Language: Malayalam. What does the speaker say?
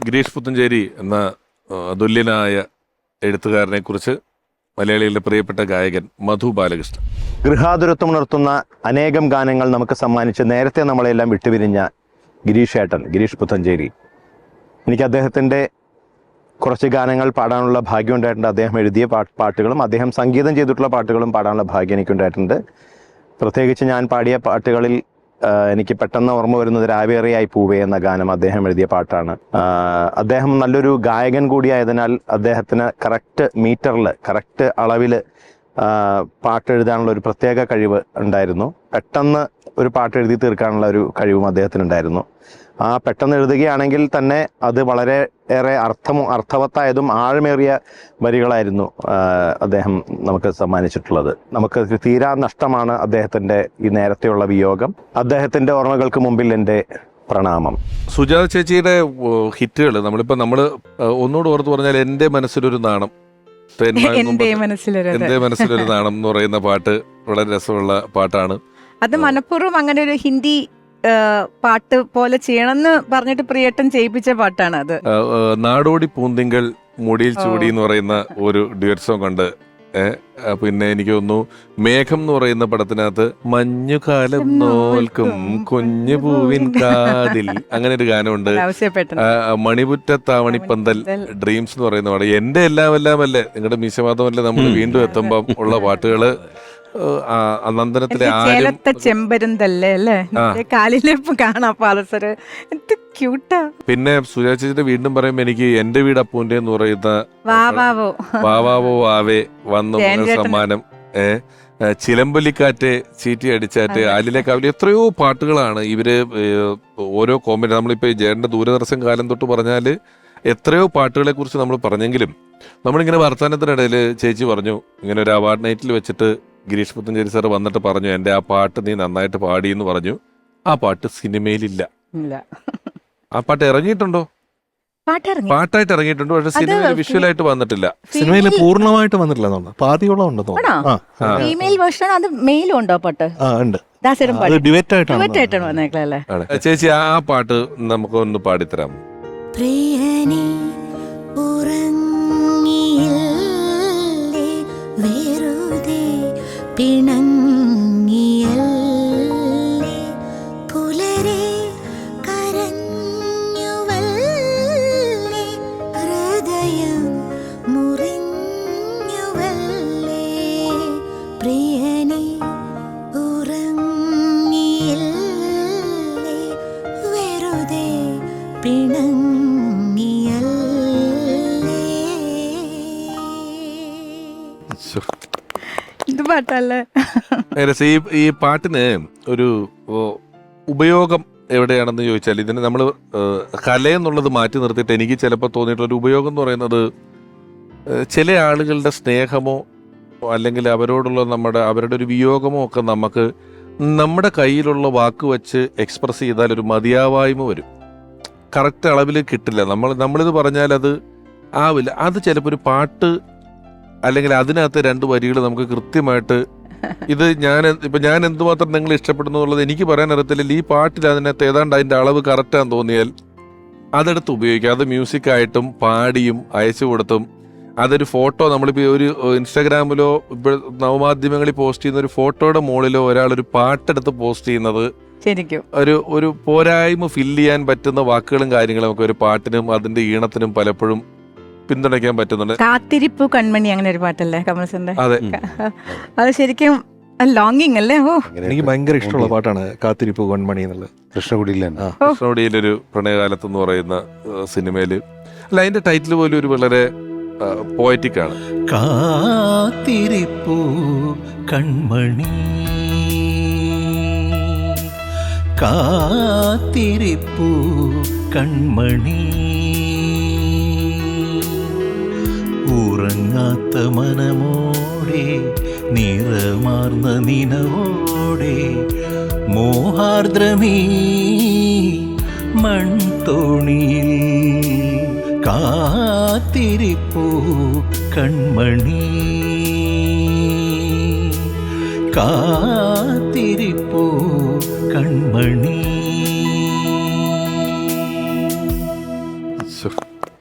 ഗിരീഷ് പുത്തഞ്ചേരി എന്ന അതുല്യനായ എഴുത്തുകാരനെ കുറിച്ച് മലയാളികളുടെ പ്രിയപ്പെട്ട ഗായകൻ മധു ബാലകൃഷ്ണൻ. ഗൃഹാതുരത്വമുണർത്തുന്ന അനേകം ഗാനങ്ങൾ നമുക്ക് സമ്മാനിച്ച് നേരത്തെ നമ്മളെല്ലാം വിട്ടുപിരിഞ്ഞ ഗിരീഷ് പുത്തഞ്ചേരി. എനിക്ക് അദ്ദേഹത്തിൻ്റെ കുറച്ച് ഗാനങ്ങൾ പാടാനുള്ള ഭാഗ്യം ഉണ്ടായിട്ടുണ്ട്. അദ്ദേഹം എഴുതിയ പാട്ടുകളും അദ്ദേഹം സംഗീതം ചെയ്തിട്ടുള്ള പാട്ടുകളും പാടാനുള്ള ഭാഗ്യം എനിക്കുണ്ടായിട്ടുണ്ട്. പ്രത്യേകിച്ച് ഞാൻ പാടിയ പാട്ടുകളിൽ എനിക്ക് പെട്ടെന്ന് ഓർമ്മ വരുന്നത് രാവേറിയായി പൂവേ എന്ന ഗാനം അദ്ദേഹം എഴുതിയ പാട്ടാണ്. അദ്ദേഹം നല്ലൊരു ഗായകൻ കൂടിയായതിനാൽ അദ്ദേഹത്തിന് കറക്റ്റ് മീറ്ററിൽ കറക്റ്റ് അളവിൽ പാട്ടെഴുതാനുള്ള ഒരു പ്രത്യേക കഴിവ് ഉണ്ടായിരുന്നു. പെട്ടെന്ന് ഒരു പാട്ട് എഴുതി തീർക്കാനുള്ള ഒരു കഴിവും അദ്ദേഹത്തിനുണ്ടായിരുന്നു. ആ പെട്ടെന്ന് എഴുതുകയാണെങ്കിൽ തന്നെ അത് വളരെ ഏറെ അർത്ഥവത്തായതും ആഴമേറിയ വരികളായിരുന്നു അദ്ദേഹം നമുക്ക് സമ്മാനിച്ചിട്ടുള്ളത്. നമുക്ക് തീരാ നഷ്ടമാണ് അദ്ദേഹത്തിൻ്റെ ഈ നേരത്തെയുള്ള വിയോഗം. അദ്ദേഹത്തിൻ്റെ ഓർമ്മകൾക്ക് മുമ്പിൽ എൻ്റെ പ്രണാമം. സുജാത ചേച്ചിയുടെ ഹിറ്റുകൾ നമ്മൾ ഒന്നുകൂടെ ഓർത്ത് പറഞ്ഞാൽ എൻ്റെ മനസ്സിലൊരു നാണം, എന്റെ മനസ്സിലൊരു നാണം എന്ന് പറയുന്ന പാട്ട് വളരെ രസമുള്ള പാട്ടാണ്. അത് മനഃപൂർവ്വം അങ്ങനെ ഒരു ഹിന്ദി പാട്ട് പോലെ ചെയ്യണമെന്ന് പറഞ്ഞിട്ട് പ്രിയേട്ടൻ ചെയ്യിപ്പിച്ച പാട്ടാണ് അത്. നാടോടി പൂന്തിങ്കൾ മുടിയിൽ ചൂടി എന്ന് പറയുന്ന ഒരു ഡ്യുവറ്റ് സോങ് ഉണ്ട്. പിന്നെ എനിക്ക് തോന്നുന്നു മേഘം എന്ന് പറയുന്ന പടത്തിനകത്ത് മഞ്ഞുകാലം നോൽക്കും കുഞ്ഞു പൂവിൻ കാതിൽ അങ്ങനെ ഒരു ഗാനമുണ്ട്. മണിപുറ്റത്താവണിപ്പന്തൽ ഡ്രീംസ് എന്ന് പറയുന്ന പാട്ട്. എന്റെ എല്ലാം അല്ലേ നിങ്ങളുടെ മീശമാധമല്ലേ നമ്മൾ വീണ്ടും എത്തുമ്പം ഉള്ള പാട്ടുകള്. നന്ദനത്തിലെ ചെമ്പരുന്തല്ലേ അല്ലേ കാലിലേപ്പ് കാണാം. പിന്നെ സുജാത ചേച്ചിയുടെ വീണ്ടും പറയുമ്പോ എനിക്ക് എന്റെ വീട് അപ്പൂന്റെ എന്ന് പറയുന്ന വാവാവോ വാവേ വന്നു സമ്മാനം, ചിലമ്പൊലിക്കാറ്റ് ചീറ്റി അടിച്ചാറ്റ്, ആലിലെ കാവിലെ എത്രയോ പാട്ടുകളാണ് ഇവര് ഓരോ കോമന്റ്. നമ്മളിപ്പോ ജയന്റെ ദൂരദർശൻ കാലം തൊട്ട് പറഞ്ഞാല് എത്രയോ പാട്ടുകളെ കുറിച്ച് നമ്മൾ പറഞ്ഞെങ്കിലും നമ്മളിങ്ങനെ വർത്തമാനത്തിനിടയിൽ ചേച്ചി പറഞ്ഞു ഇങ്ങനെ ഒരു അവാർഡ് നൈറ്റിൽ വെച്ചിട്ട് ഗിരീഷ് പുത്തഞ്ചേരി സാർ വന്നിട്ട് പറഞ്ഞു എൻ്റെ ആ പാട്ട് നീ നന്നായിട്ട് പാടി എന്ന് പറഞ്ഞു. ആ പാട്ട് സിനിമയിലില്ല. ആ പാട്ട് ഇറങ്ങിയിട്ടുണ്ടോ? പാട്ടായിട്ട് ഇറങ്ങിയിട്ടുണ്ട്, പക്ഷെ സിനിമയിൽ വിഷ്വലായിട്ട് വന്നിട്ടില്ല. സിനിമയിൽ പൂർണ്ണമായിട്ട് വന്നിട്ടില്ല, പാതിയോളം ഉണ്ടെന്നോ. ചേച്ചി ആ പാട്ട് നമുക്കൊന്ന് പാടിത്തരാമോ? പിണങ്ങിയല്ലേ പുലരെ കരഞ്ഞുവല്ലേ ഹൃദയം മുറിഞ്ഞുവല്ലേ പ്രിയനെ ഉറങ്ങിയില്ലേ വെറുതെ പിണങ്ങിയല്ലേ. ഈ പാട്ടിന് ഒരു ഉപയോഗം എവിടെയാണെന്ന് ചോദിച്ചാൽ ഇതിന് നമ്മൾ കലയെന്നുള്ളത് മാറ്റി നിർത്തിയിട്ട് എനിക്ക് ചിലപ്പോൾ തോന്നിയിട്ടുള്ള ഒരു ഉപയോഗം എന്ന് പറയുന്നത് ചില ആളുകളുടെ സ്നേഹമോ അല്ലെങ്കിൽ അവരോടുള്ള അവരുടെ ഒരു വിയോഗമോ ഒക്കെ നമുക്ക് നമ്മുടെ കയ്യിലുള്ള വാക്ക് വെച്ച് എക്സ്പ്രസ് ചെയ്താൽ ഒരു മതിയാവായ്മ വരും. കറക്റ്റ് അളവിൽ കിട്ടില്ല. നമ്മളിത് പറഞ്ഞാൽ അത് ആവില്ല. അത് ചിലപ്പോൾ ഒരു പാട്ട് അല്ലെങ്കിൽ അതിനകത്ത് രണ്ട് വരികൾ നമുക്ക് കൃത്യമായിട്ട് ഇത് ഞാൻ എന്തുമാത്രം നിങ്ങൾ ഇഷ്ടപ്പെടുന്നു എന്നുള്ളത് എനിക്ക് പറയാൻ അറിയത്തില്ല. ഈ പാട്ടിൽ അതിനകത്ത് ഏതാണ്ട് അതിൻ്റെ അളവ് കറക്റ്റാന്ന് തോന്നിയാൽ അതെടുത്ത് ഉപയോഗിക്കുക. അത് മ്യൂസിക്കായിട്ടും പാടിയും അയച്ചു കൊടുത്തും അതൊരു ഫോട്ടോ നമ്മളിപ്പോൾ ഒരു ഇൻസ്റ്റാഗ്രാമിലോ ഇപ്പോൾ നവമാധ്യമങ്ങളിൽ പോസ്റ്റ് ചെയ്യുന്ന ഒരു ഫോട്ടോയുടെ മുകളിലോ ഒരാളൊരു പാട്ടെടുത്ത് പോസ്റ്റ് ചെയ്യുന്നത് ശരിക്കും ഒരു പോരായ്മ ഫില്ല് ചെയ്യാൻ പറ്റുന്ന വാക്കുകളും കാര്യങ്ങളും ഒക്കെ ഒരു പാട്ടിനും അതിന്റെ ഈണത്തിനും പലപ്പോഴും പിന്തുണയ്ക്കാൻ പറ്റുന്നുണ്ട്. കാത്തിരിപ്പു കൺമണി അങ്ങനെ ഒരു പാട്ടല്ലേ കമൽസന്റെ? അതെ, അത് ശരിക്കും ലോങ്ങിങ് അല്ലേ? ഓ, എനിക്ക് ഭയങ്കര ഇഷ്ടമുള്ള പാട്ടാണ് കാത്തിരിപ്പു കൺമണി എന്നുള്ളത്. കൃഷ്ണകുടിയിലൊരു പ്രണയകാലത്ത് എന്ന് പറയുന്ന സിനിമയില് അല്ല അതിന്റെ ടൈറ്റിൽ പോലും ഒരു വളരെ പോയറ്റിക് ആണ്. കാത്തിരിപ്പു കൺമണി കാത്തിരിപ്പു കൺമണി ഉറങ്ങാത്ത മനമോടെ നിറമാർന്ന നിനവോടെ മോഹാർദ്രമീ മൺതോണിയിൽ കാത്തിരിപ്പൂ കൺമണി കാത്തിരിപ്പൂ കൺമണി. ശ്ശോ.